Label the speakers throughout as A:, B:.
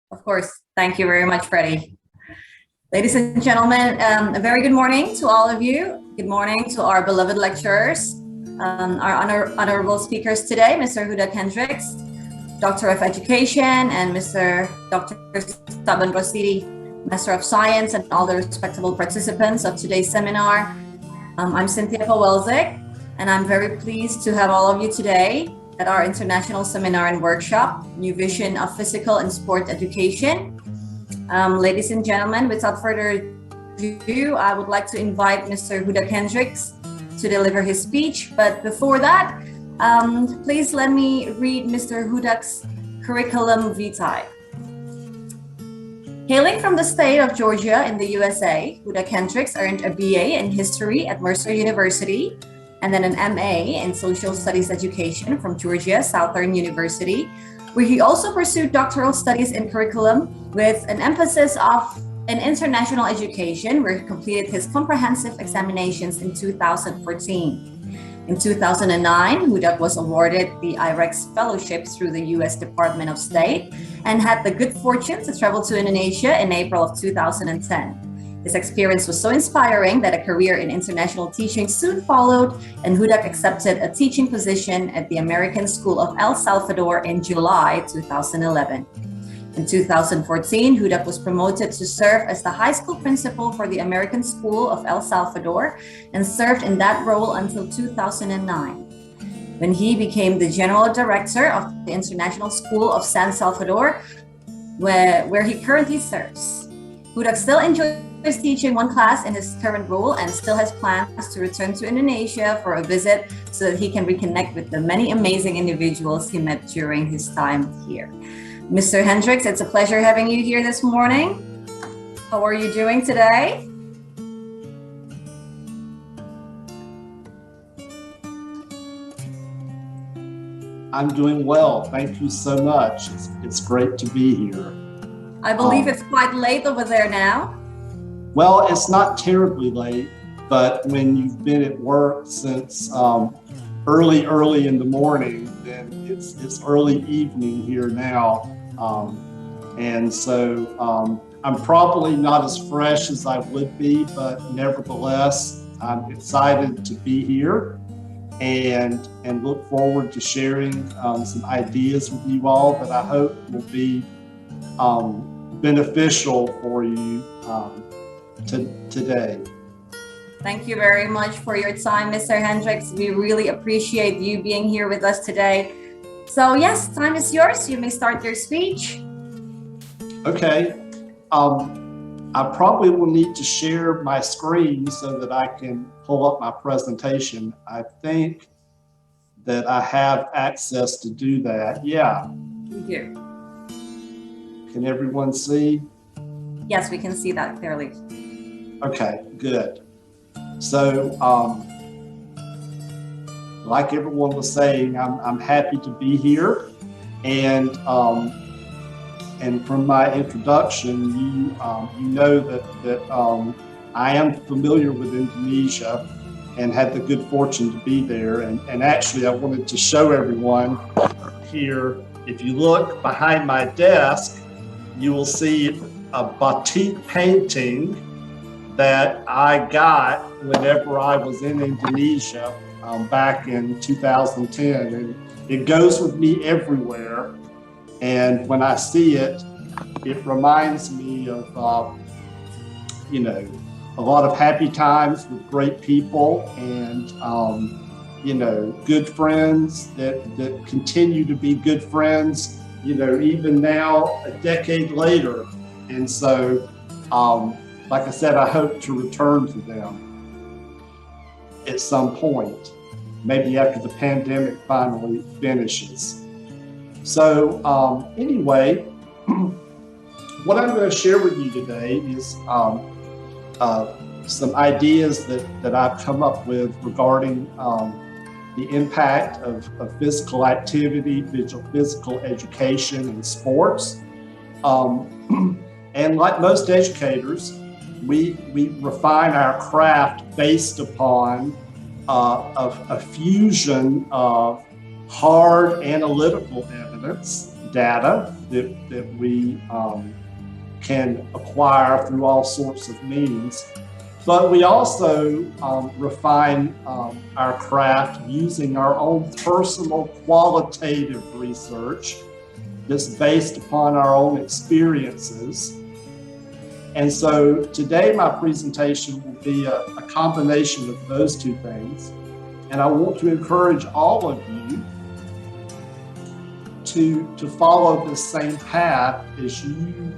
A: Of course. Thank you very much, Freddie. Ladies and gentlemen, a very good morning to all of you. Good morning to our beloved lecturers, our honorable speakers today, Mr. Huda Kendricks, Doctor of Education, and Dr. Staban Rosidi, Master of Science, and all the respectable participants of today's seminar. I'm Cynthia Pawelzik, and I'm very pleased to have all of you today at our international seminar and workshop, New Vision of Physical and Sport Education. Ladies and gentlemen, without further ado, I would like to invite Mr. Huda Kendricks to deliver his speech. But before that, please let me read Mr. Huda's curriculum vitae. Hailing from the state of Georgia in the USA, Huda Kendricks earned a BA in History at Mercer University, and then an MA in Social Studies Education from Georgia Southern University, where he also pursued doctoral studies in curriculum with an emphasis in international education, where he completed his comprehensive examinations in 2014. In 2009, Huda was awarded the IREX Fellowship through the U.S. Department of State and had the good fortune to travel to Indonesia in April of 2010. His experience was so inspiring that a career in international teaching soon followed, and Huda accepted a teaching position at the American School of El Salvador in July 2011. In 2014, Huda was promoted to serve as the high school principal for the American School of El Salvador and served in that role until 2009, when he became the general director of the International School of San Salvador, where he currently serves. Huda still enjoys teaching one class in his current role and still has plans to return to Indonesia for a visit so that he can reconnect with the many amazing individuals he met during his time here. Mr. Hendricks, it's a pleasure having you here this morning. How are you doing today?
B: I'm doing well. Thank you so much. It's great to be here.
A: I believe it's quite late over there now.
B: Well, it's not terribly late, but when you've been at work since early in the morning, then it's early evening here now. And so I'm probably not as fresh as I would be, but nevertheless, I'm excited to be here and look forward to sharing some ideas with you all that I hope will be beneficial for you today.
A: Thank you very much for your time, Mr. Hendricks. We really appreciate you being here with us today. So yes, time is yours. You may start your speech.
B: Okay. I probably will need to share my screen so that I can pull up my presentation. I think that I have access to do that. Yeah.
A: We do.
B: Can everyone see?
A: Yes, we can see that clearly.
B: Okay, good. So, like everyone was saying, I'm happy to be here, and from my introduction, you know that I am familiar with Indonesia and had the good fortune to be there. And actually, I wanted to show everyone here. If you look behind my desk, you will see a batik painting that I got whenever I was in Indonesia back in 2010. And it goes with me everywhere. And when I see it, it reminds me of, a lot of happy times with great people and, good friends that continue to be good friends, even now, a decade later. And so, like I said, I hope to return to them at some point, maybe after the pandemic finally finishes. So anyway, what I'm going to share with you today is some ideas that I've come up with regarding the impact of physical activity, physical education, and sports. And like most educators, we refine our craft based upon a fusion of hard analytical evidence data that we can acquire through all sorts of means. But we also refine our craft using our own personal qualitative research that's based upon our own experiences. And so today my presentation will be a combination of those two things. And I want to encourage all of you to follow the same path as you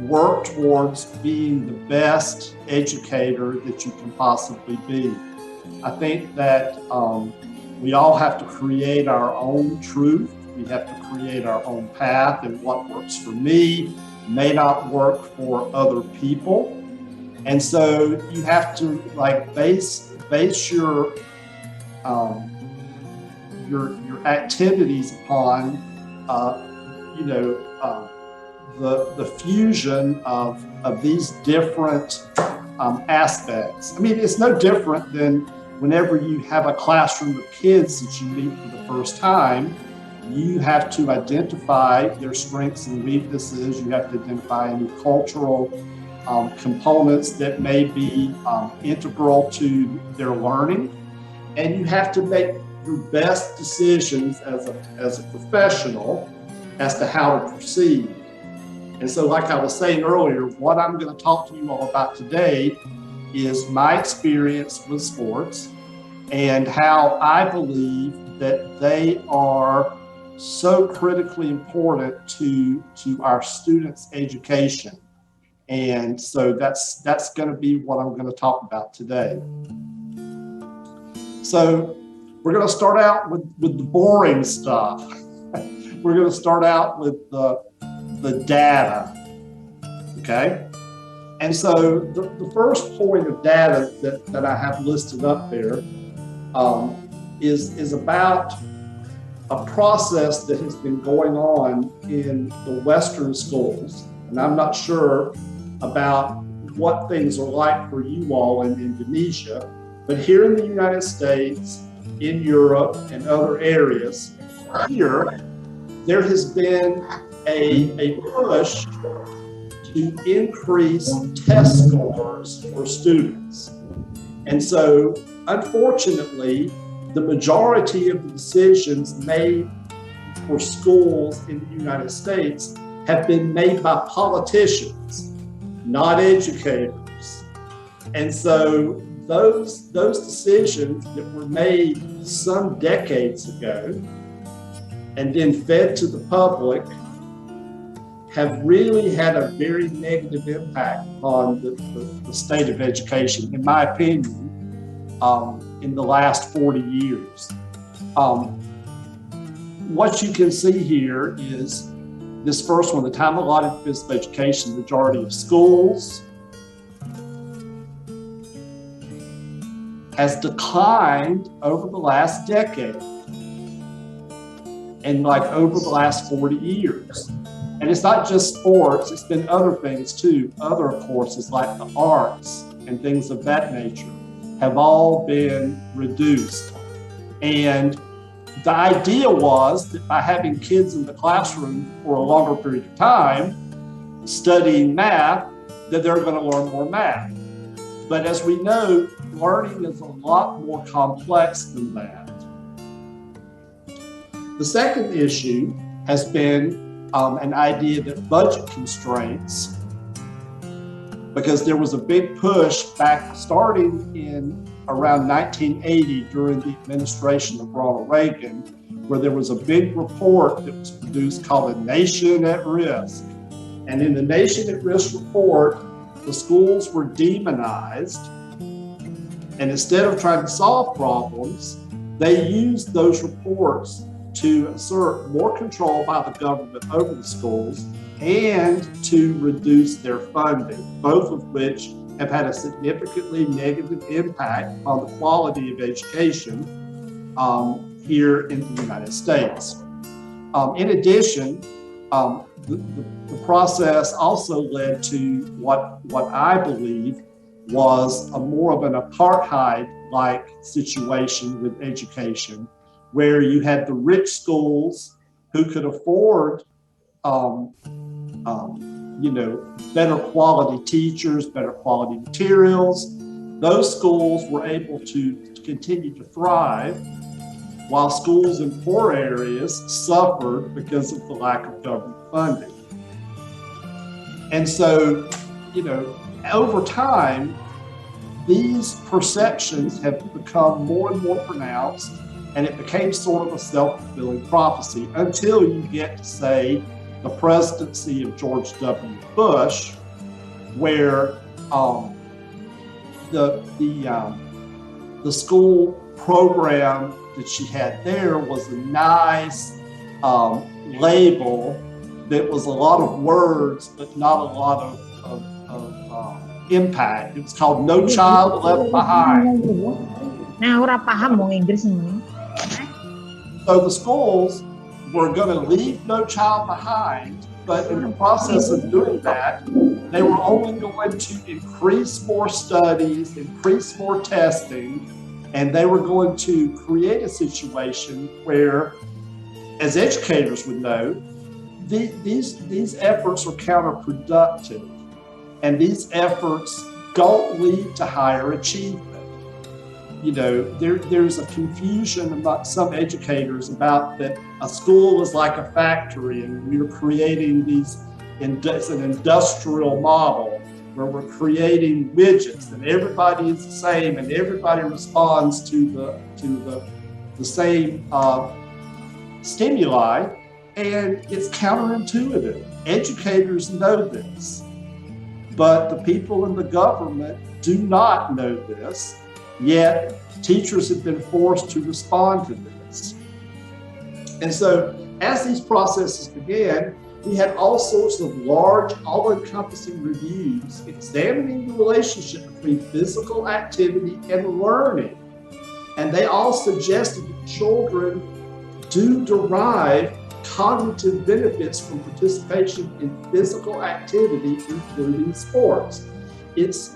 B: work towards being the best educator that you can possibly be. I think that we all have to create our own truth. We have to create our own path, and what works for me may not work for other people. And so you have to base your activities upon the fusion of these different aspects. I mean, it's no different than whenever you have a classroom of kids that you meet for the first time. You have to identify their strengths and weaknesses. You have to identify any cultural components that may be integral to their learning. And you have to make your best decisions as a professional as to how to proceed. And so, like I was saying earlier, what I'm going to talk to you all about today is my experience with sports and how I believe that they are so critically important to our students' education. And so that's going to be what I'm going to talk about today. So we're going to start out with the boring stuff. We're going to start out with the data, okay? And so the first point of data that I have listed up there is about a process that has been going on in the Western schools. And I'm not sure about what things are like for you all in Indonesia, but here in the United States, in Europe, and other areas, here, there has been a push to increase test scores for students. And so, unfortunately, the majority of the decisions made for schools in the United States have been made by politicians, not educators. And so those decisions that were made some decades ago and then fed to the public have really had a very negative impact on the state of education, in my opinion, in the last 40 years. What you can see here is this first one, the time allotted for physical education. The majority of schools has declined over the last decade and over the last 40 years. And it's not just sports, it's been other things too. Other courses like the arts and things of that nature have all been reduced. And the idea was that by having kids in the classroom for a longer period of time studying math, that they're going to learn more math. But as we know, learning is a lot more complex than that. The second issue has been an idea that budget constraints, because there was a big push back starting in around 1980 during the administration of Ronald Reagan, where there was a big report that was produced called A Nation at Risk. And in the Nation at Risk report, the schools were demonized. And instead of trying to solve problems, they used those reports to assert more control by the government over the schools and to reduce their funding, both of which have had a significantly negative impact on the quality of education here in the United States. In addition, the process also led to what I believe was a more of an apartheid-like situation with education, where you had the rich schools who could afford, better quality teachers, better quality materials, those schools were able to continue to thrive, while schools in poor areas suffered because of the lack of government funding. And so, over time, these perceptions have become more and more pronounced, and it became sort of a self-fulfilling prophecy until you get to, say, the presidency of George W. Bush, where the school program that she had there was a nice label that was a lot of words, but not a lot of impact. It was called No Child Left Behind.
C: Nah, ora paham mau Inggris ini.
B: So the schools were going to leave No Child Behind, but in the process of doing that, they were only going to increase more studies, increase more testing, and they were going to create a situation where, as educators would know, these efforts are counterproductive, and these efforts don't lead to higher achievement. There's a confusion about some educators about that a school is like a factory and we're creating it's an industrial model where we're creating widgets and everybody is the same and everybody responds to the same stimuli, and it's counterintuitive. Educators know this, but the people in the government do not know this. Yet teachers have been forced to respond to this. And so as these processes began, we had all sorts of large, all-encompassing reviews examining the relationship between physical activity and learning. And they all suggested that children do derive cognitive benefits from participation in physical activity, including sports. It's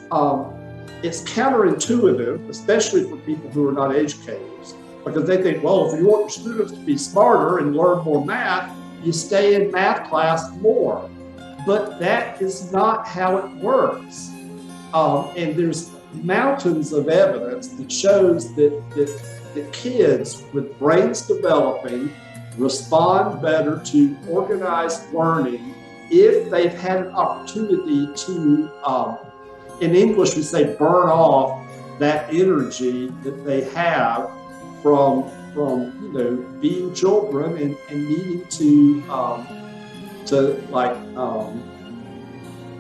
B: counterintuitive, especially for people who are not educators, because they think, well, if you want your students to be smarter and learn more math, you stay in math class more. But that is not how it works. And there's mountains of evidence that shows that kids with brains developing respond better to organized learning if they've had an opportunity to in English, we say burn off that energy that they have from being children and needing to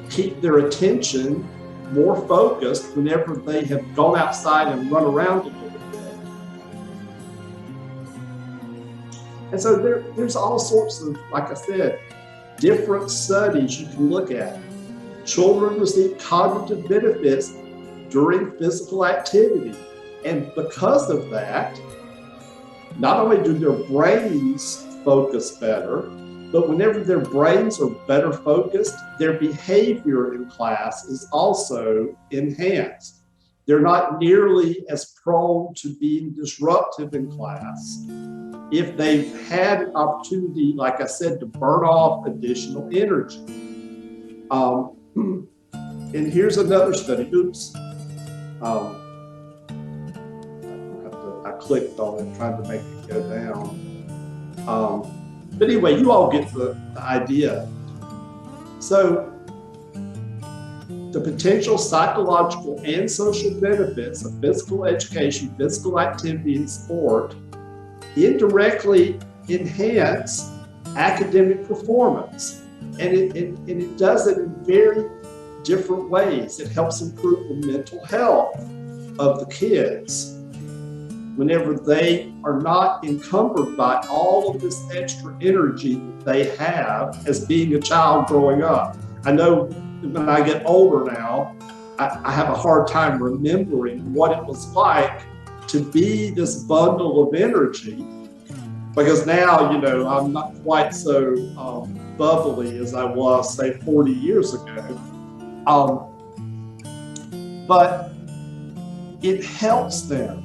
B: keep their attention more focused whenever they have gone outside and run around a little bit. And so there's all sorts of, like I said, different studies you can look at. Children receive cognitive benefits during physical activity. And because of that, not only do their brains focus better, but whenever their brains are better focused, their behavior in class is also enhanced. They're not nearly as prone to being disruptive in class if they've had an opportunity, like I said, to burn off additional energy. And here's another study. Oops. I clicked on it trying to make it go down. But anyway, you all get the idea. So the potential psychological and social benefits of physical education, physical activity, and sport indirectly enhance academic performance. And it does it in very different ways. It helps improve the mental health of the kids whenever they are not encumbered by all of this extra energy that they have as being a child growing up. I know when I get older now, I have a hard time remembering what it was like to be this bundle of energy, because now, I'm not quite so bubbly as I was, say, 40 years ago. But it helps them.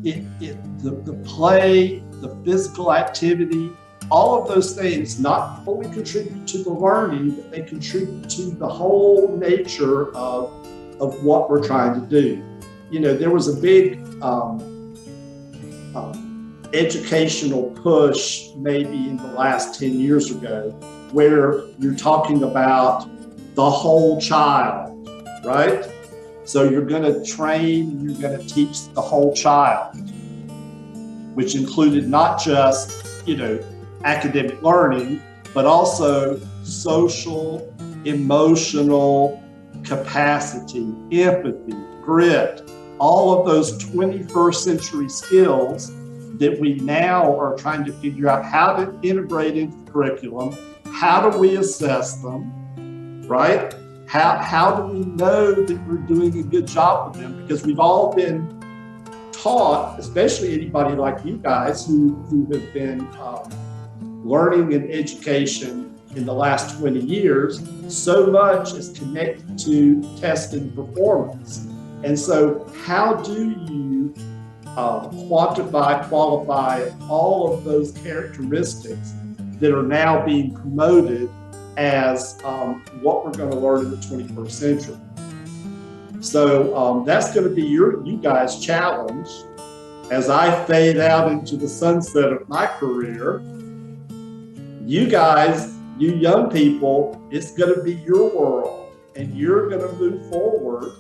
B: The play, the physical activity all of those things not only contribute to the learning, but they contribute to the whole nature of what we're trying to do. You know, there was a big educational push maybe in the last 10 years ago where you're talking about the whole child, right? So you're going to train, you're going to teach the whole child, which included not just, you know, academic learning, but also social, emotional capacity, empathy, grit, all of those 21st century skills that we now are trying to figure out how to integrate into the curriculum. How do we assess them, right? How do we know that we're doing a good job with them? Because we've all been taught, especially anybody like you guys who have been learning in education in the last 20 years, so much is connected to testing performance. And so how do you quantify, qualify all of those characteristics that are now being promoted as what we're going to learn in the 21st century? So that's going to be you guys' challenge as I fade out into the sunset of my career. You guys, you young people, it's going to be your world, and you're going to move forward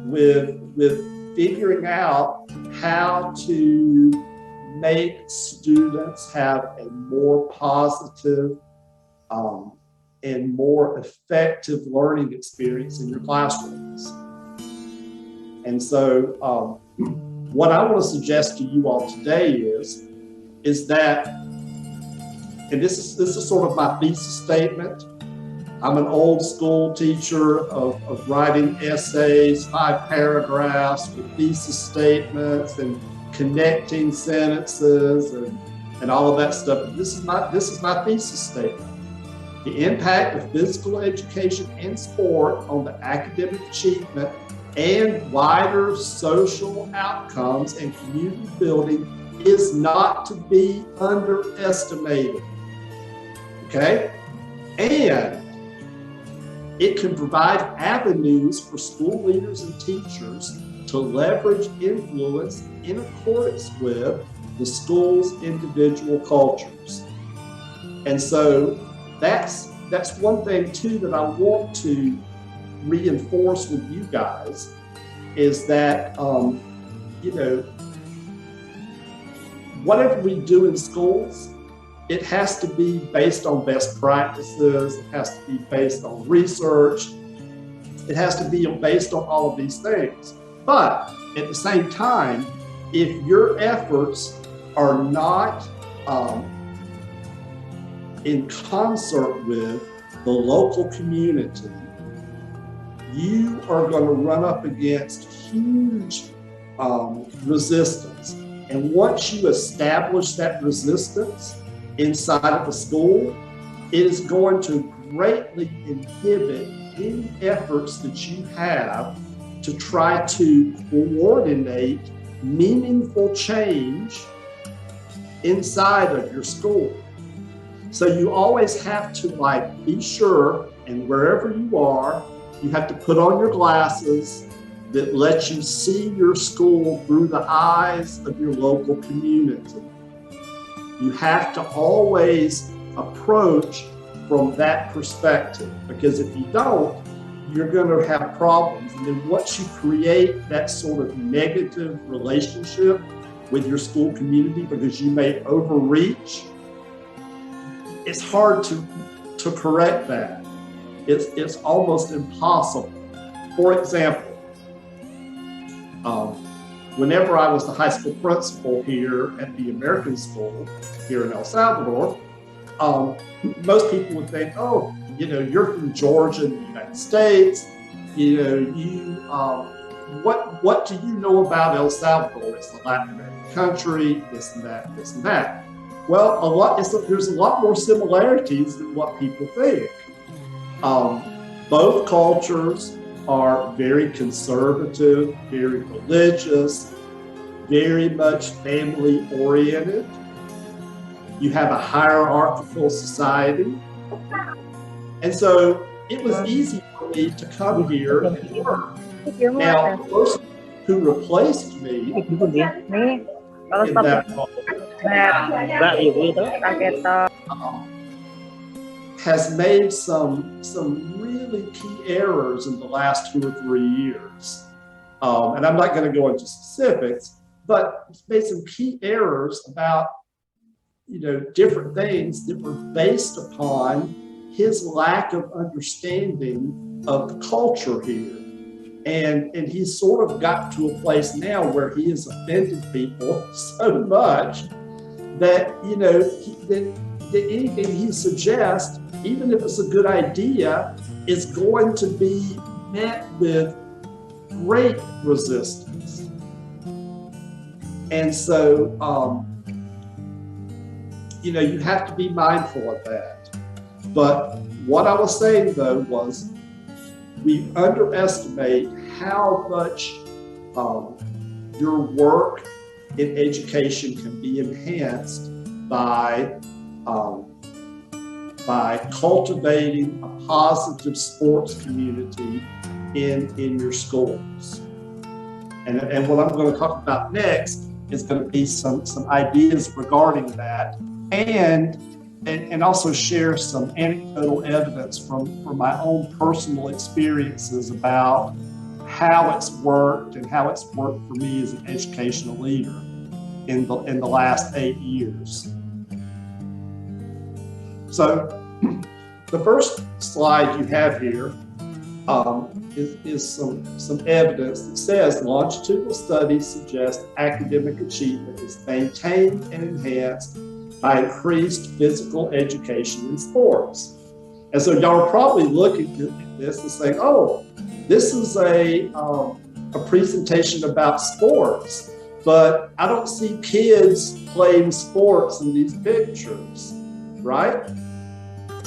B: with figuring out how to make students have a more positive and more effective learning experience in your classrooms. And so what I want to suggest to you all today is that, and this is sort of my thesis statement. I'm an old school teacher of writing essays, 5 paragraphs with thesis statements and connecting sentences and all of that stuff. This is my thesis statement. The impact of physical education and sport on the academic achievement and wider social outcomes and community building is not to be underestimated. Okay? And it can provide avenues for school leaders and teachers to leverage influence in accordance with the school's individual cultures. And so that's one thing too that I want to reinforce with you guys is that, you know, whatever we do in schools, it has to be based on best practices. It has to be based on research. It has to be based on all of these things. But at the same time, if your efforts are not in concert with the local community, you are going to run up against huge resistance. And once you establish that resistance inside of the school, it is going to greatly inhibit any efforts that you have to try to coordinate meaningful change inside of your school. So you always have to be sure, and wherever you are, you have to put on your glasses that let you see your school through the eyes of your local community. You have to always approach from that perspective, because if you don't, you're going to have problems. And then once you create that sort of negative relationship with your school community because you may overreach, it's hard to correct that. It's almost impossible. For example, whenever I was the high school principal here at the American school here in El Salvador, most people would think, oh, you know, you're from Georgia in the United States. You know, what do you know about El Salvador? It's a Latin American country, this and that, this and that. Well, there's a lot more similarities than what people think. Both cultures are very conservative, very religious, very much family oriented. You have a hierarchical society. And so it was easy for me to come here and work. Now, the person who replaced me
C: Nih, kalau
B: in
C: stop
B: that role has made some really key errors in the last 2 or 3 years. And I'm not going to go into specifics, but it's made some key errors about, different things that were based upon his lack of understanding of the culture here. And he's sort of got to a place now where he has offended people so much that, that anything he suggests, even if it's a good idea, is going to be met with great resistance. And so, you have to be mindful of that. But what I was saying, though, was we underestimate how much your work in education can be enhanced by cultivating a positive sports community in your schools. And what I'm going to talk about next is going to be some ideas regarding that, and also share some anecdotal evidence from my own personal experiences about how it's worked and how it's worked for me as an educational leader in the last 8 years. So the first slide you have here is some evidence that says longitudinal studies suggest academic achievement is maintained and enhanced by increased physical education in sports. And so y'all are probably looking at this and saying, oh, this is a presentation about sports, but I don't see kids playing sports in these pictures, right?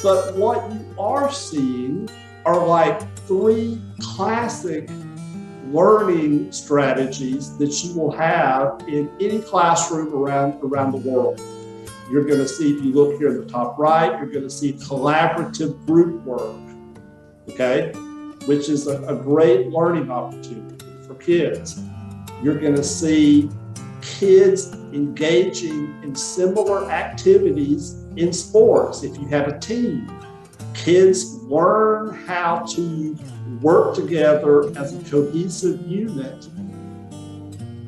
B: But what you are seeing are like 3 classic learning strategies that you will have in any classroom around the world. You're going to see, if you look here in the top right, you're going to see collaborative group work, okay, which is a great learning opportunity for kids. You're going to see kids engaging in similar activities in sports. If you have a team, kids learn how to work together as a cohesive unit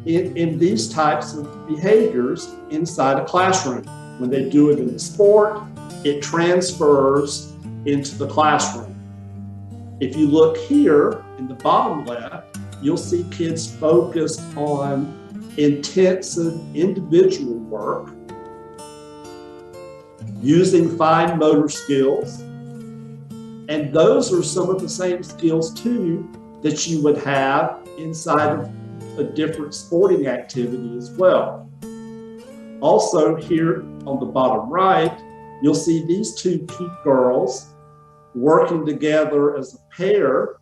B: in these types of behaviors inside a classroom. When they do it in the sport, it transfers into the classroom. If you look here in the bottom left, you'll see kids focused on intensive individual work, using fine motor skills. And those are some of the same skills too that you would have inside of a different sporting activity as well. Also here on the bottom right, you'll see these 2 cute girls working together as a pair,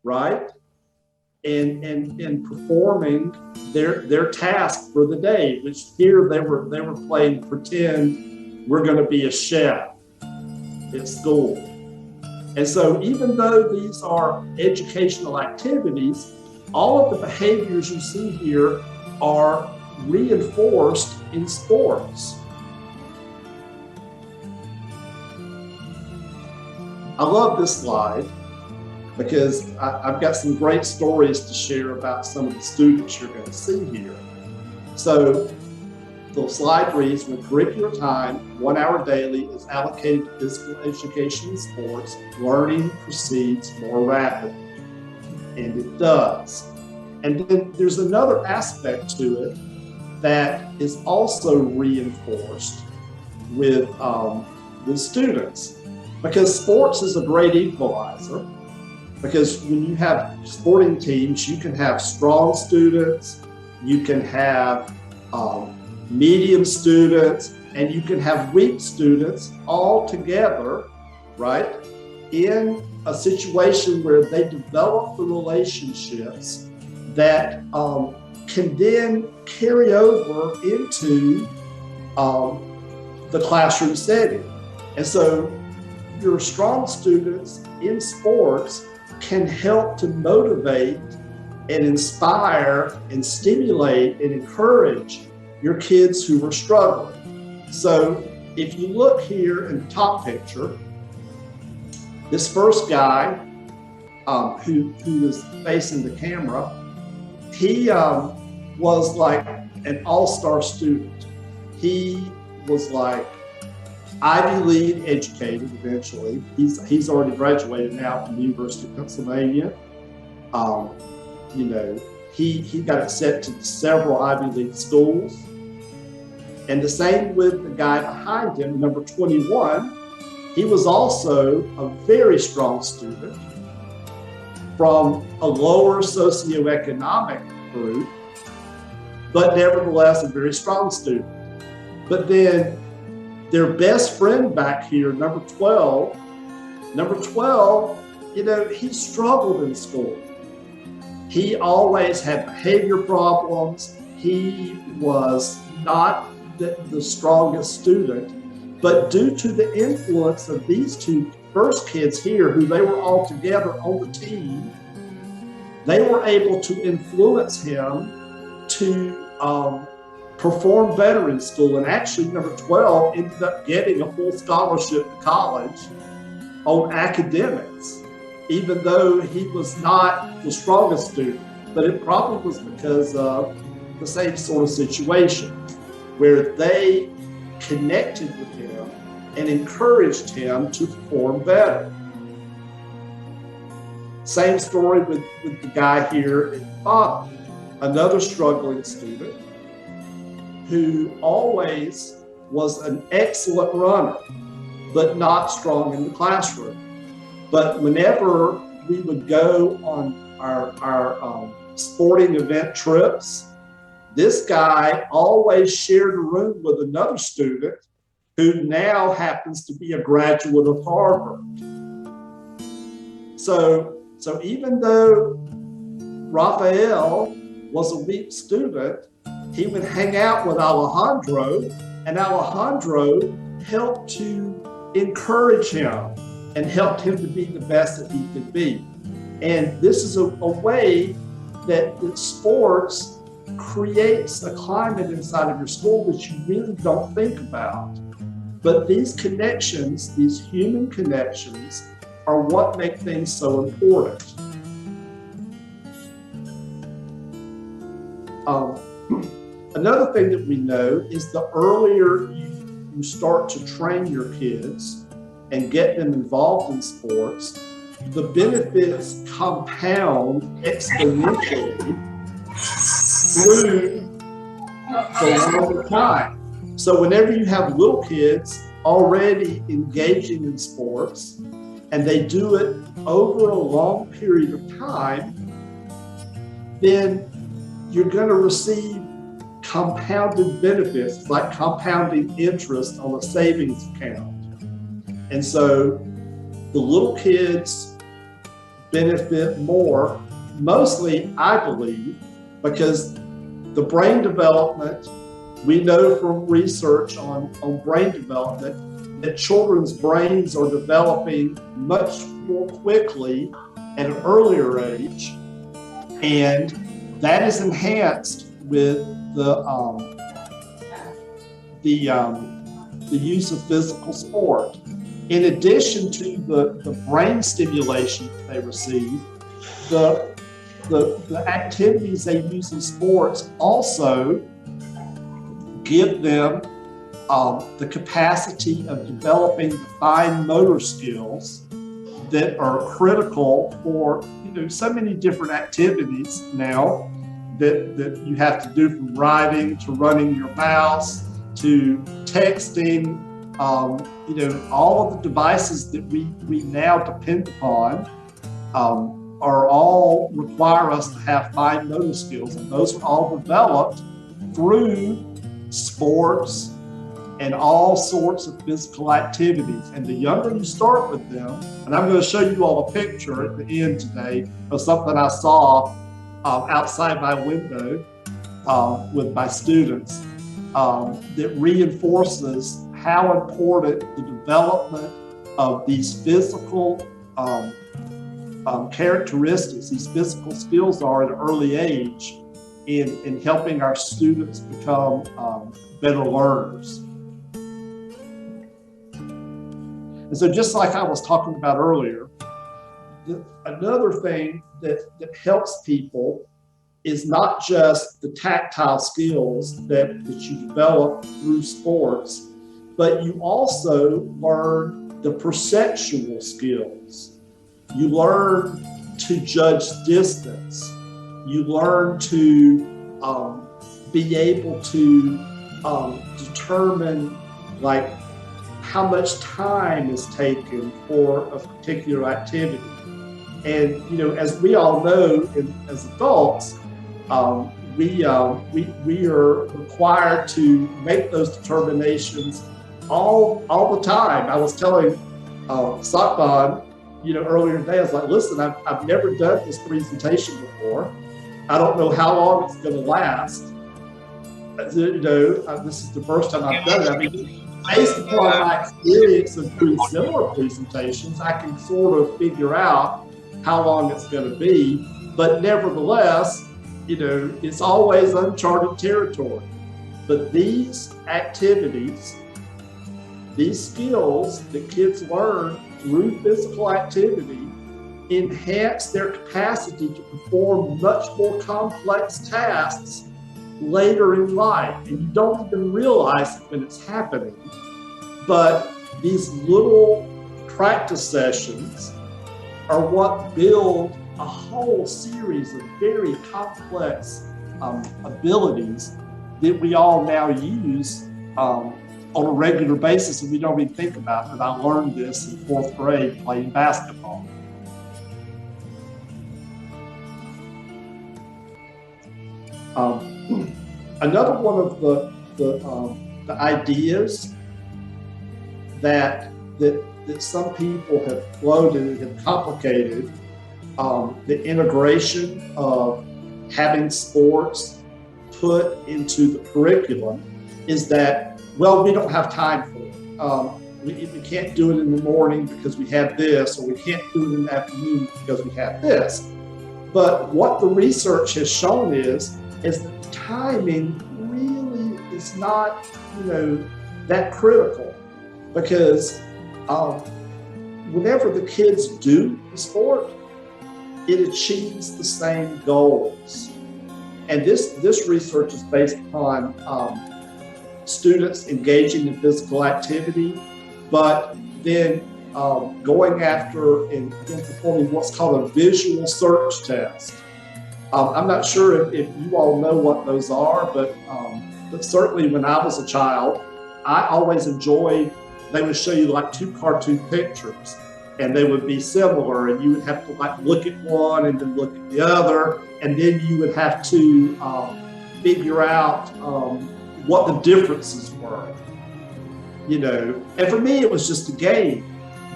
B: right? And performing their task for the day, which here they were playing pretend we're going to be a chef at school. And so even though these are educational activities, all of the behaviors you see here are reinforced in sports. I love this slide because I've got some great stories to share about some of the students you're going to see here. So the slide reads, when curricular time, 1 hour daily, is allocated to physical education and sports, learning proceeds more rapidly. And it does. And then there's another aspect to it that is also reinforced with students, because sports is a great equalizer. Because when you have sporting teams, you can have strong students, you can have medium students, and you can have weak students all together, right? In a situation where they develop the relationships that can then carry over into the classroom setting. And so your strong students in sports can help to motivate and inspire and stimulate and encourage your kids who are struggling. So if you look here in the top picture, this first guy who is facing the camera, he was like an all-star student. He was like Ivy League educated eventually. He's already graduated now from the University of Pennsylvania. You know, he got accepted to several Ivy League schools. And the same with the guy behind him, number 21. He was also a very strong student from a lower socioeconomic group, but nevertheless a very strong student. But then their best friend back here, number 12, you know, he struggled in school. He always had behavior problems. He was not the strongest student, but due to the influence of these two first kids here, who they were all together on the team, they were able to influence him to perform better in school. And actually, number 12 ended up getting a full scholarship to college on academics, even though he was not the strongest student. But it probably was because of the same sort of situation, where they connected with him and encouraged him to perform better. Same story with the guy here at the bottom, another struggling student who always was an excellent runner, but not strong in the classroom. But whenever we would go on our sporting event trips, this guy always shared a room with another student who now happens to be a graduate of Harvard. So even though Raphael was a weak student, he would hang out with Alejandro, and Alejandro helped to encourage him and helped him to be the best that he could be. And this is a way that sports creates a climate inside of your school that you really don't think about. But these connections, these human connections, are what make things so important. Another thing that we know is the earlier you start to train your kids and get them involved in sports, the benefits compound exponentially through the longer time. So whenever you have little kids already engaging in sports and they do it over a long period of time, then you're going to receive compounded benefits. It's like compounding interest on a savings account. And so the little kids benefit more, mostly, I believe, because the brain development, we know from research on brain development that children's brains are developing much more quickly at an earlier age, and that is enhanced with the use of physical sport. In addition to the brain stimulation that they receive, the activities they use in sports also give them the capacity of developing fine motor skills that are critical for so many different activities now that you have to do, from writing to running your mouse to texting. All of the devices that we now depend upon are all require us to have fine motor skills, and those are all developed through sports and all sorts of physical activities. And the younger you start with them, and I'm going to show you all a picture at the end today of something I saw outside my window with my students. that reinforces how important the development of these physical characteristics, these physical skills are at an early age in helping our students become better learners. And so just like I was talking about earlier, another thing that helps people is not just the tactile skills that you develop through sports, but you also learn the perceptual skills. You learn to judge distance. You learn to be able to determine like how much time is taken for a particular activity. And you know, as we all know, as adults, we are required to make those determinations all the time. I was telling Sakban, you know, earlier today, I was like, listen, I've never done this presentation before. I don't know how long it's going to last. You know, this is the first time I've done it. I mean, based upon my experience of doing similar presentations, I can sort of figure out how long it's going to be. But nevertheless, you know, it's always uncharted territory. But these activities, these skills that kids learn through physical activity enhance their capacity to perform much more complex tasks later in life. And you don't even realize it when it's happening. But these little practice sessions are what build a whole series of very complex abilities that we all now use on a regular basis, and we don't even think about it. I learned this in 4th grade playing basketball. Another one of the ideas that some people have floated and have complicated the integration of having sports put into the curriculum is that, well, we don't have time for it. We can't do it in the morning because we have this, or we can't do it in the afternoon because we have this. But what the research has shown is that the timing really is not, you know, that critical, because whenever the kids do the sport, it achieves the same goals. And this research is based upon students engaging in physical activity, but then going after and performing what's called a visual search test. I'm not sure if you all know what those are, but certainly when I was a child, I always enjoyed, they would show you like 2 cartoon pictures and they would be similar, and you would have to like look at one and then look at the other, and then you would have to figure out what the differences were, you know. And for me, it was just a game.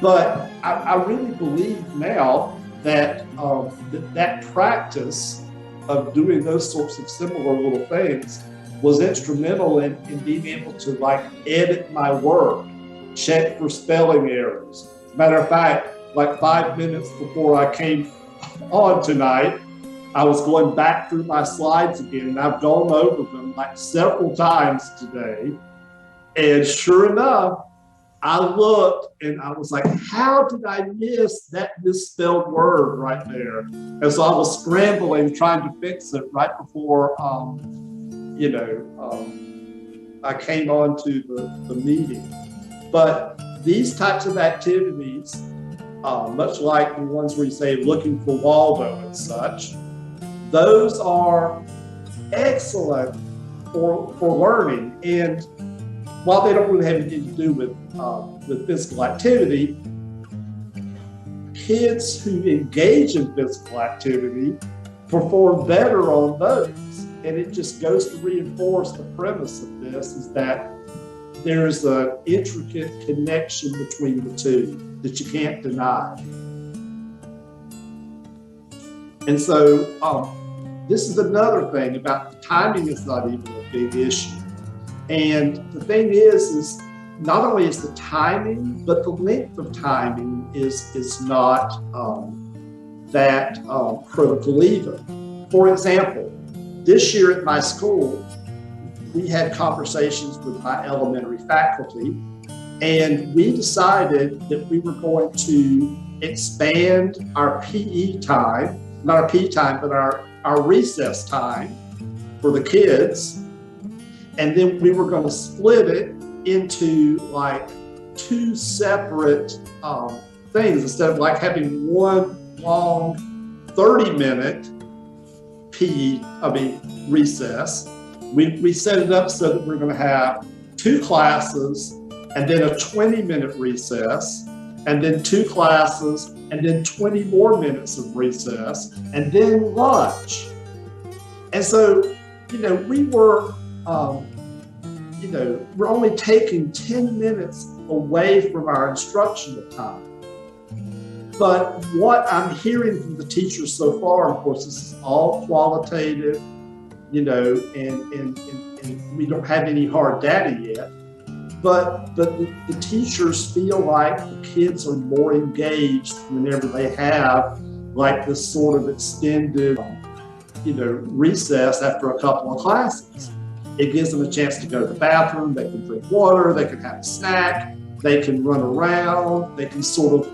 B: But I really believe now that that practice of doing those sorts of similar little things was instrumental in being able to like edit my work, check for spelling errors. Matter of fact, like 5 minutes before I came on tonight, I was going back through my slides again, and I've gone over them like several times today. And sure enough, I looked and I was like, how did I miss that misspelled word right there? And so I was scrambling, trying to fix it right before, you know, I came on to the meeting. But these types of activities, much like the ones where you say looking for Waldo and such, those are excellent for learning. And while they don't really have anything to do with physical activity, kids who engage in physical activity perform better on those. And it just goes to reinforce the premise of this, is that there's an intricate connection between the two that you can't deny. And so this is another thing about the timing is not even a big issue. And the thing is not only is the timing, but the length of timing is not that critical either. For example, this year at my school, we had conversations with my elementary faculty, and we decided that we were going to expand our PE time, not our PE time, but our recess time for the kids. And then we were going to split it into like two separate things instead of like having one long 30-minute recess. We set it up so that we're going to have two classes and then a 20-minute recess, and then two classes and then 20 more minutes of recess, and then lunch. And so, we were, we're only taking 10 minutes away from our instructional time. But what I'm hearing from the teachers so far, of course, this is all qualitative, and we don't have any hard data yet. But the teachers feel like the kids are more engaged whenever they have like this sort of extended, recess after a couple of classes. It gives them a chance to go to the bathroom, they can drink water, they can have a snack, they can run around, they can sort of,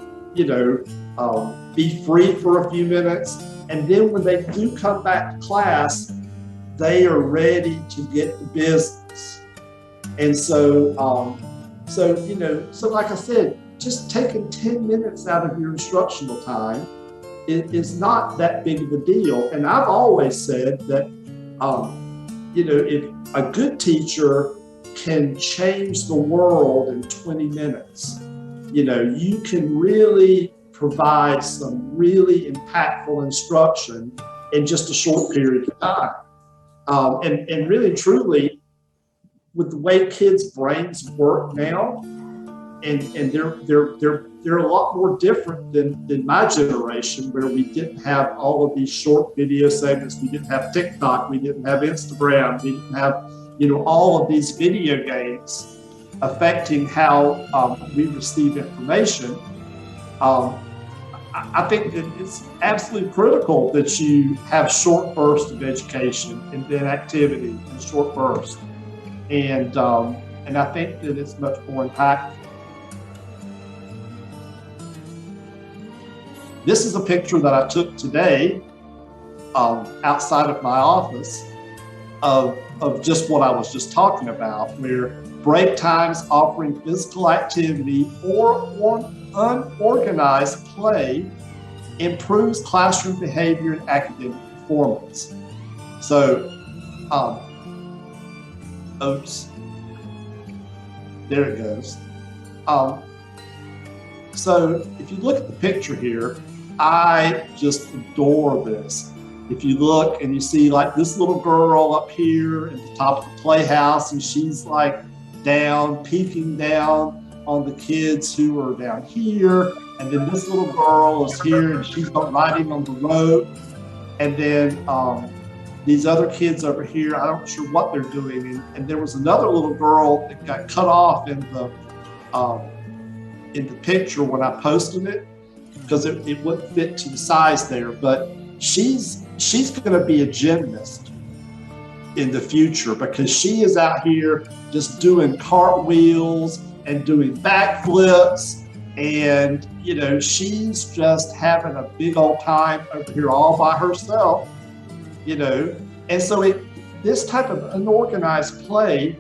B: be free for a few minutes. And then when they do come back to class, they are ready to get to business. And so like I said, just taking 10 minutes out of your instructional time is not that big of a deal. And I've always said that, if a good teacher can change the world in 20 minutes, you can really provide some really impactful instruction in just a short period of time. And really, truly, with the way kids' brains work now, and they're a lot more different than my generation, where we didn't have all of these short video segments. We didn't have TikTok. We didn't have Instagram. We didn't have, all of these video games affecting how we receive information. I think that it's absolutely critical that you have short bursts of education and then activity in short bursts. And I think that it's much more impactful. This is a picture that I took today outside of my office of just what I was just talking about, where break times offering physical activity or unorganized play improves classroom behavior and academic performance. So, oops, there it goes. So if you look at the picture here, I just adore this. If you look and you see like this little girl up here at the top of the playhouse, and she's like down, peeking down on the kids who are down here. And then this little girl is here and she's riding on the rope. And then these other kids over here, I'm not sure what they're doing. And there was another little girl that got cut off in the picture when I posted it, because it wouldn't fit to the size there. But she's going to be a gymnast in the future, because she is out here just doing cartwheels and doing backflips, and she's just having a big old time over here all by herself, and so this type of unorganized play,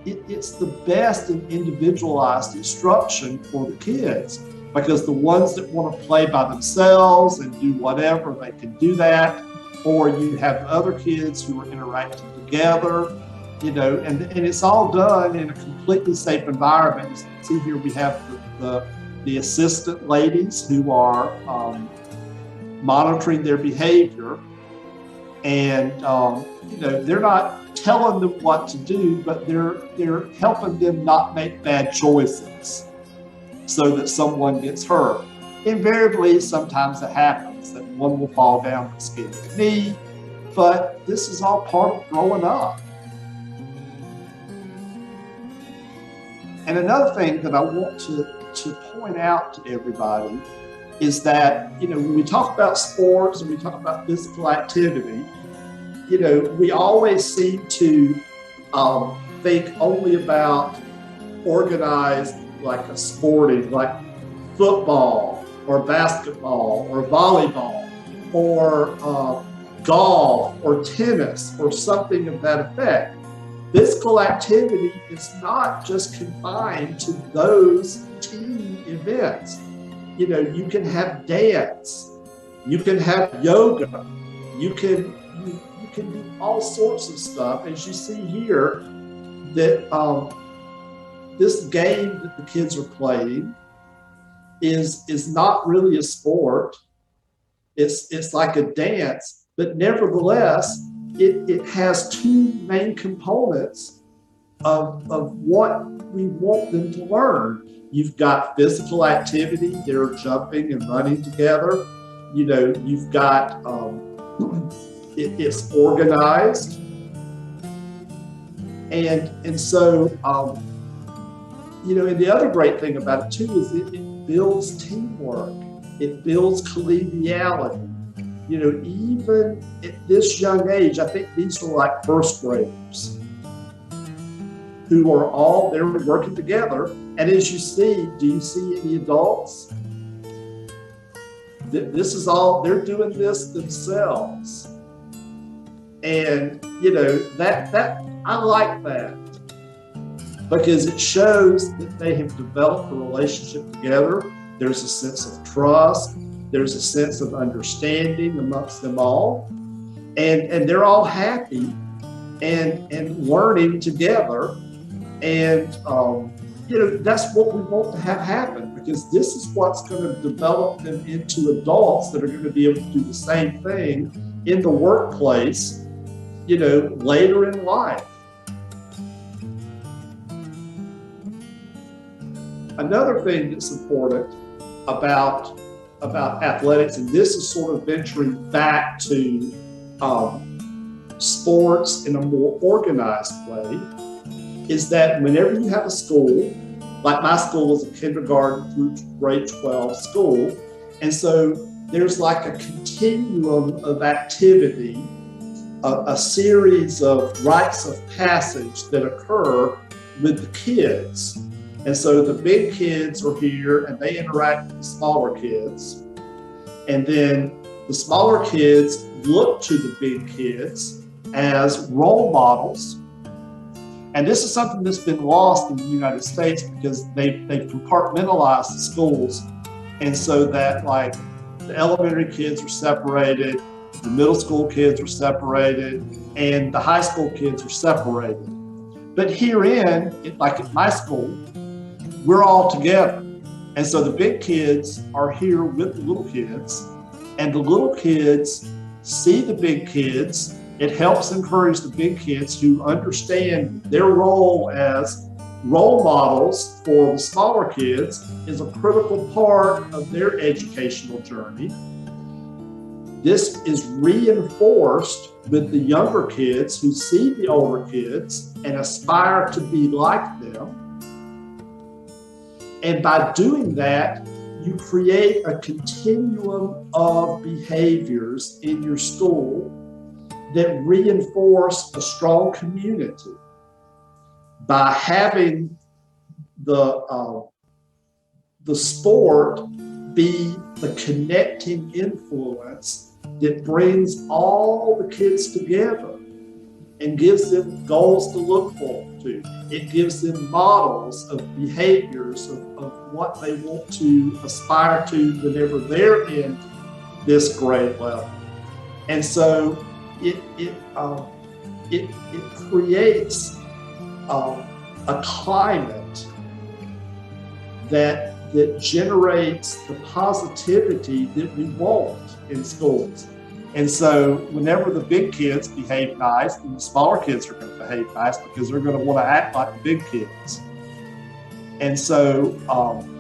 B: it's the best in individualized instruction for the kids, because the ones that want to play by themselves and do whatever, they can do that. Or you have other kids who are interacting together, and it's all done in a completely safe environment. You can see here we have the assistant ladies who are monitoring their behavior, and they're not telling them what to do, but they're helping them not make bad choices so that someone gets hurt. Invariably, sometimes it happens that one will fall down and skin their knee, but this is all part of growing up. And another thing that I want to point out to everybody is that, when we talk about sports and we talk about physical activity, we always seem to think only about organized, like a sporting, like football or basketball or volleyball or golf or tennis or something of that effect. Physical activity is not just confined to those team events. You can have dance, you can have yoga, you can do all sorts of stuff. As you see here, that this game that the kids are playing is not really a sport. It's like a dance, but nevertheless, it has two main components of what we want them to learn. You've got physical activity, they're jumping and running together. You've got, it's organized. And so, and the other great thing about it too is it builds teamwork. It builds collegiality. Even at this young age, I think these are like first graders who are all, they're working together. And as you see, do you see any adults? This is all, they're doing this themselves. And, that I like that because it shows that they have developed a relationship together. There's a sense of trust. There's a sense of understanding amongst them all. And they're all happy and learning together. And, that's what we want to have happen because this is what's going to develop them into adults that are going to be able to do the same thing in the workplace, later in life. Another thing that's important about athletics, and this is sort of venturing back to sports in a more organized way, is that whenever you have a school, like my school is a kindergarten through grade 12 school, and so there's like a continuum of activity, a series of rites of passage that occur with the kids. And so the big kids are here and they interact with the smaller kids. And then the smaller kids look to the big kids as role models. And this is something that's been lost in the United States because they've compartmentalized the schools. And so that like the elementary kids are separated, the middle school kids are separated, and the high school kids are separated. But herein, like at my school, we're all together. And so the big kids are here with the little kids, and the little kids see the big kids. It helps encourage the big kids who understand their role as role models for the smaller kids is a critical part of their educational journey. This is reinforced with the younger kids who see the older kids and aspire to be like them. And by doing that, you create a continuum of behaviors in your school that reinforce a strong community. By having the sport be the connecting influence that brings all the kids together and gives them goals to look forward to. It gives them models of behaviors of what they want to aspire to whenever they're in this grade level. And so it creates a climate that generates the positivity that we want in schools. And so whenever the big kids behave nice, then the smaller kids are going to behave nice because they're going to want to act like the big kids. And so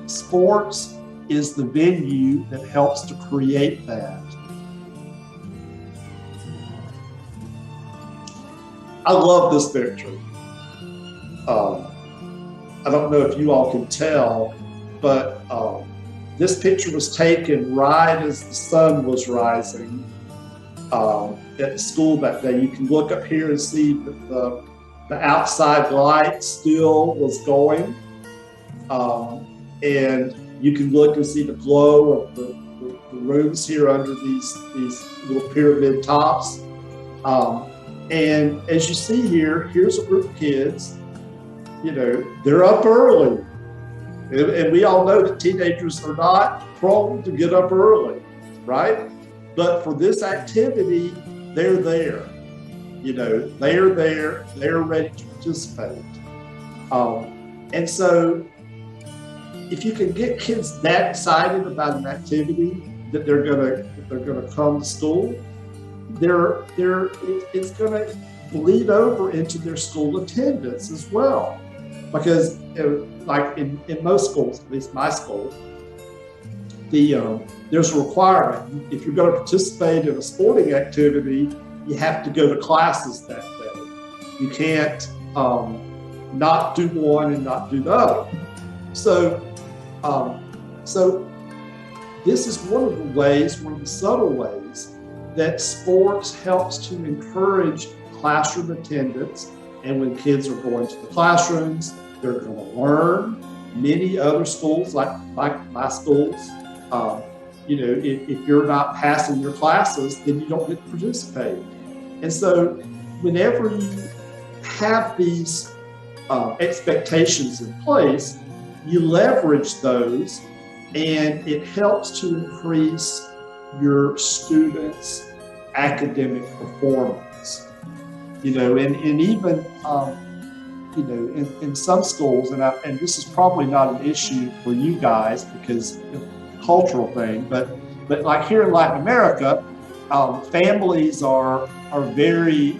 B: sports is the venue that helps to create that. I love this picture. I don't know if you all can tell, but this picture was taken right as the sun was rising at the school that day. You can look up here and see that the outside light still was going. And you can look and see the glow of the rooms here under these little pyramid tops. And as you see here, here's a group of kids, they're up early. And we all know that teenagers are not prone to get up early, right? But for this activity, they're there. They're there, they're ready to participate. And so if you can get kids that excited about an activity that they're gonna come to school, it's gonna bleed over into their school attendance as well. Because like in most schools, at least my school, there's a requirement. If you're going to participate in a sporting activity, you have to go to classes that day. You can't not do one and not do the other. So this is one of the subtle ways that sports helps to encourage classroom attendance. And when kids are going to the classrooms, they're going to learn. Many other schools, like my schools, if you're not passing your classes, then you don't get to participate. And so whenever you have these expectations in place, you leverage those, and it helps to increase your students' academic performance. And even in some schools, and this is probably not an issue for you guys because it's a cultural thing, but like here in Latin America, families are very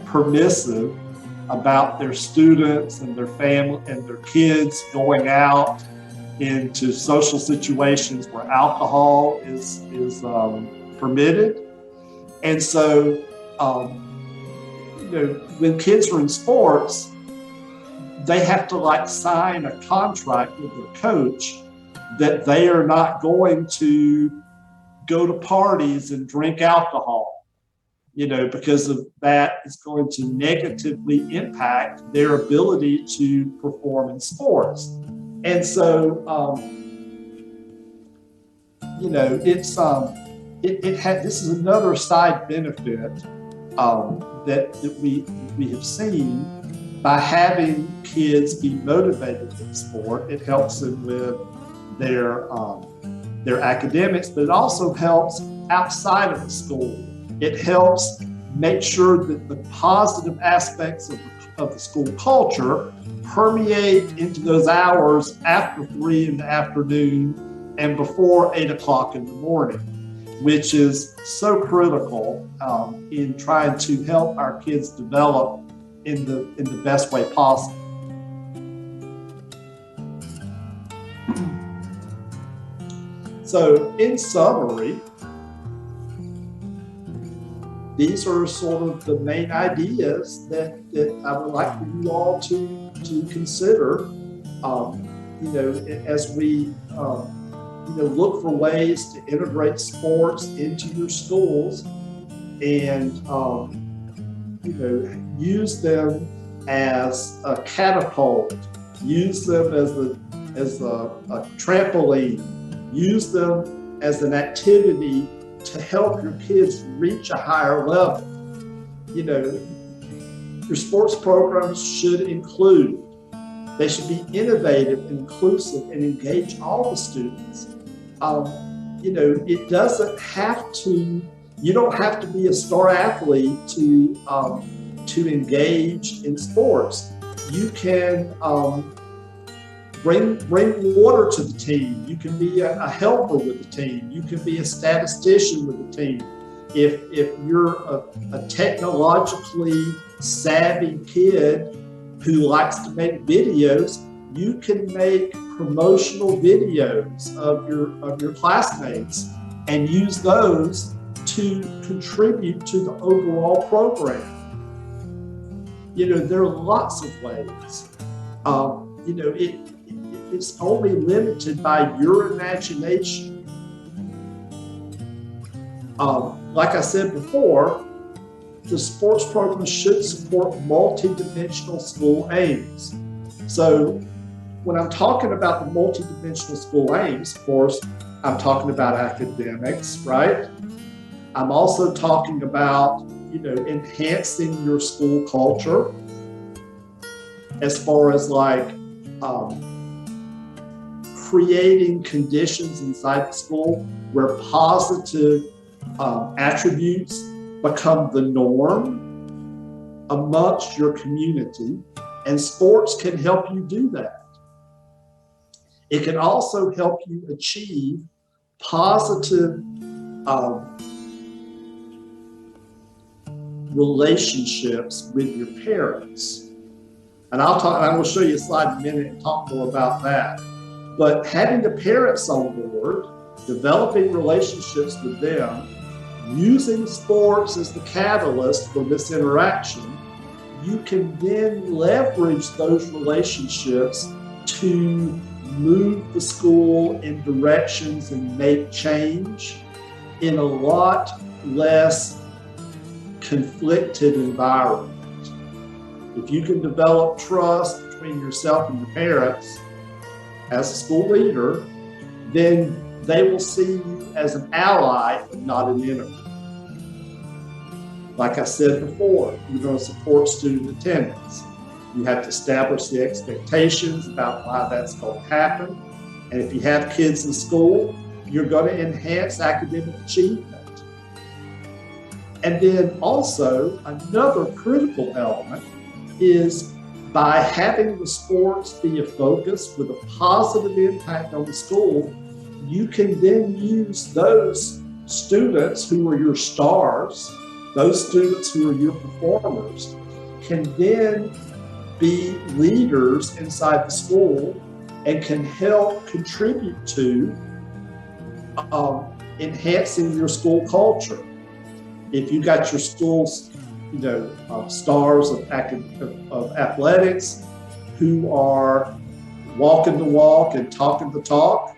B: permissive about their students and their family and their kids going out into social situations where alcohol is permitted. And so when kids are in sports, they have to sign a contract with their coach that they are not going to go to parties and drink alcohol, because of that is going to negatively impact their ability to perform in sports. And so, this is another side benefit that we have seen by having kids be motivated in sport. It helps them with their academics, but it also helps outside of the school. It helps make sure that the positive aspects of the school culture permeate into those hours after 3 in the afternoon and before 8 o'clock in the morning, which is so critical in trying to help our kids develop in the best way possible. So in summary, these are sort of the main ideas that I would like for you all to consider, as we look for ways to integrate sports into your schools and use them as a catapult, use them as a trampoline, use them as an activity to help your kids reach a higher level. Your sports programs should include, they should be innovative, inclusive, and engage all the students. It doesn't have to, you don't have to be a star athlete to engage in sports. You can bring water to the team. You can be a helper with the team. You can be a statistician with the team. If you're a technologically savvy kid who likes to make videos, you can make promotional videos of your classmates and use those to contribute to the overall program. There are lots of ways It's only limited by your imagination. Like I said before, the sports program should support multidimensional school aims. So when I'm talking about the multidimensional school aims, of course, I'm talking about academics, right? I'm also talking about, enhancing your school culture as far as creating conditions inside the school where positive attributes become the norm amongst your community, and sports can help you do that. It can also help you achieve positive relationships with your parents. And I'm going to show you a slide in a minute and talk more about that. But having the parents on board, developing relationships with them, using sports as the catalyst for this interaction, you can then leverage those relationships to move the school in directions and make change in a lot less conflicted environment. If you can develop trust between yourself and your parents as a school leader, then they will see you as an ally and not an enemy. Like I said before, you're going to support student attendance. You have to establish the expectations about why that's going to happen. And if you have kids in school, you're going to enhance academic achievement. And then also another critical element is by having the sports be a focus with a positive impact on the school, you can then use those students who are your stars, those students who are your performers, can then be leaders inside the school and can help contribute to enhancing your school culture. If you got your school's, stars of athletics who are walking the walk and talking the talk,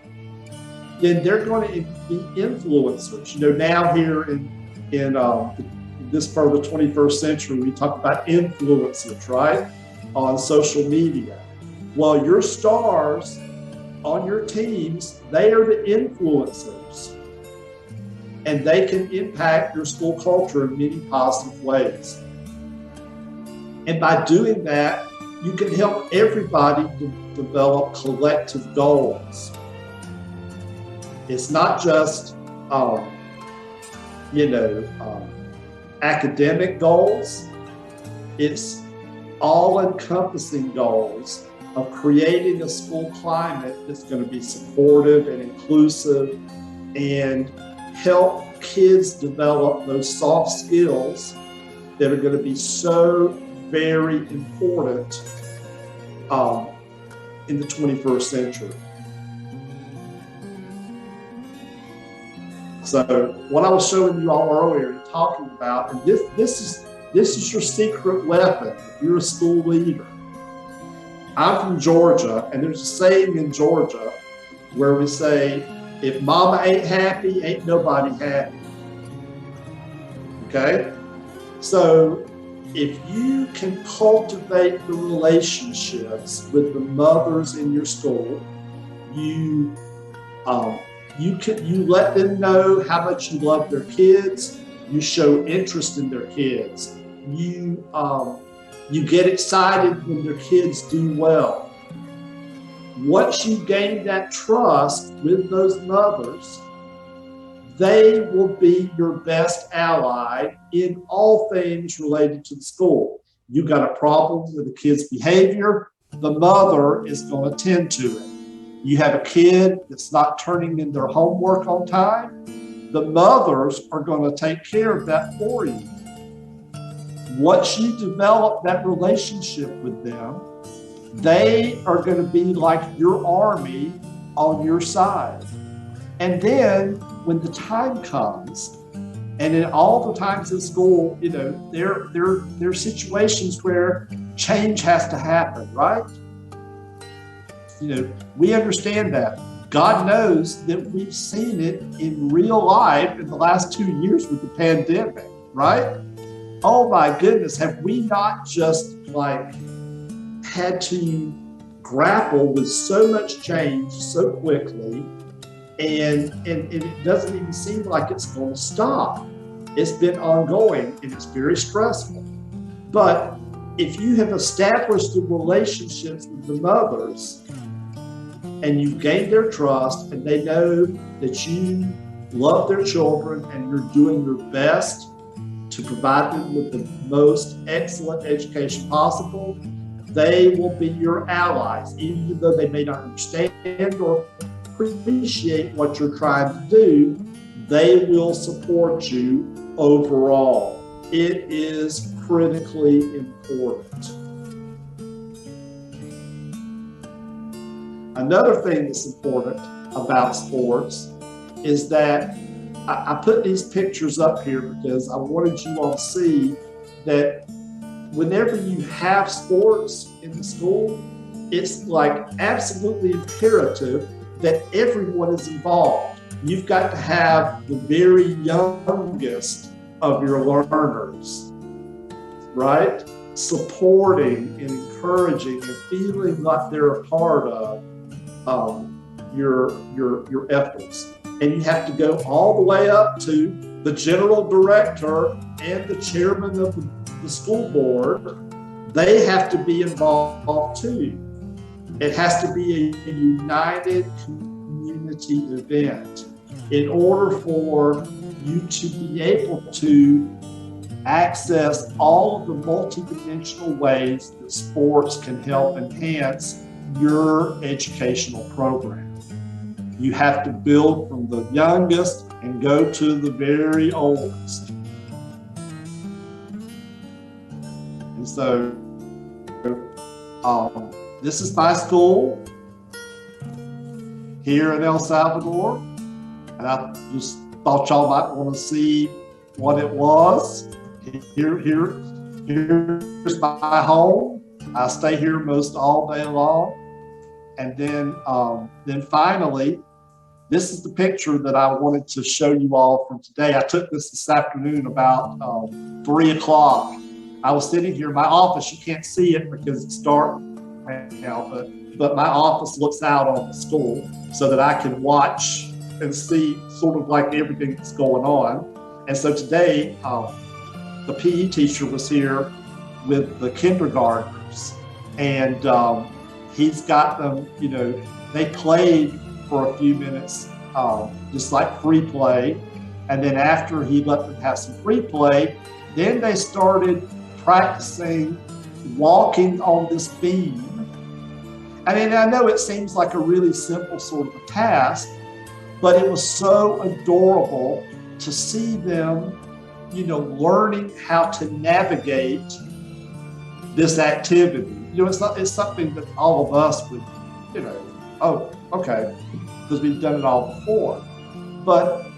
B: then they're going to be influencers. Now here in this part of the 21st century, we talk about influencers, right, on social media. Well, your stars on your teams, they are the influencers. And they can impact your school culture in many positive ways. And by doing that, you can help everybody develop collective goals. It's not just, academic goals. It's all-encompassing goals of creating a school climate that's going to be supportive and inclusive and help kids develop those soft skills that are going to be so very important in the 21st century. So what I was showing you all earlier and talking about, and this is your secret weapon if you're a school leader. I'm from Georgia, and there's a saying in Georgia where we say, if mama ain't happy, ain't nobody happy. Okay? So if you can cultivate the relationships with the mothers in your school, you let them know how much you love their kids, you show interest in their kids, you get excited when their kids do well. Once you gain that trust with those mothers, they will be your best ally in all things related to the school. You got a problem with the kid's behavior, the mother is going to tend to it. You have a kid that's not turning in their homework on time, the mothers are going to take care of that for you. Once you develop that relationship with them, they are going to be like your army on your side. And then when the time comes, and in all the times in school, there are situations where change has to happen, right? we understand that. God knows that we've seen it in real life in the last 2 years with the pandemic, right? Oh my goodness, have we not just had to grapple with so much change so quickly, and it doesn't even seem like it's going to stop. It's been ongoing and it's very stressful. But if you have established the relationships with the mothers and you've gained their trust and they know that you love their children and you're doing your best to provide them with the most excellent education possible, they will be your allies, even though they may not understand or appreciate what you're trying to do. They will support you overall. It is critically important. Another thing that's important about sports is that I put these pictures up here because I wanted you all to see that whenever you have sports in the school, it's absolutely imperative that everyone is involved. You've got to have the very youngest of your learners, right? Supporting and encouraging and feeling like they're a part of your efforts. And you have to go all the way up to the general director and the chairman of the school board. They have to be involved too. It has to be a united community event in order for you to be able to access all of the multidimensional ways that sports can help enhance your educational program. You have to build from the youngest and go to the very oldest. And so, this is my school here in El Salvador. And I just thought y'all might want to see what it was. Here's my home. I stay here most all day long. And then finally, this is the picture that I wanted to show you all from today. I took this afternoon about 3 o'clock. I was sitting here in my office. You can't see it because it's dark right now, but my office looks out on the school so that I can watch and see sort of like everything that's going on. And so today, the PE teacher was here with the kindergartners, and he's got them, they played for a few minutes, just like free play. And then after he let them have some free play, then they started practicing walking on this beam. I mean, I know it seems like a really simple sort of a task, but it was so adorable to see them, learning how to navigate this activity. It's something that all of us would, oh, okay, because we've done it all before. But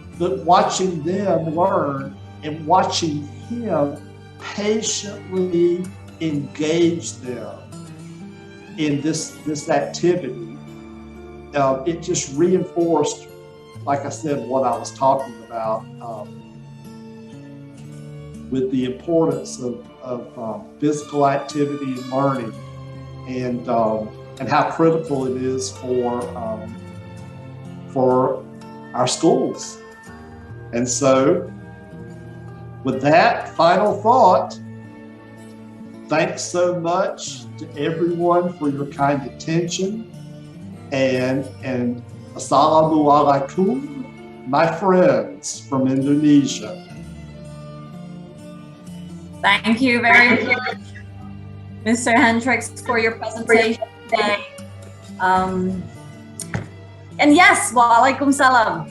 B: watching them learn and watching him patiently engage them in this activity, it just reinforced, like I said, what I was talking about with the importance of physical activity and learning, and how critical it is for our schools. And so, with that final thought, thanks so much to everyone for your kind attention, and assalamu alaikum, my friends from Indonesia.
A: Thank you very much, Mr. Hendricks, for your presentation today. And yes, waalaikumsalam.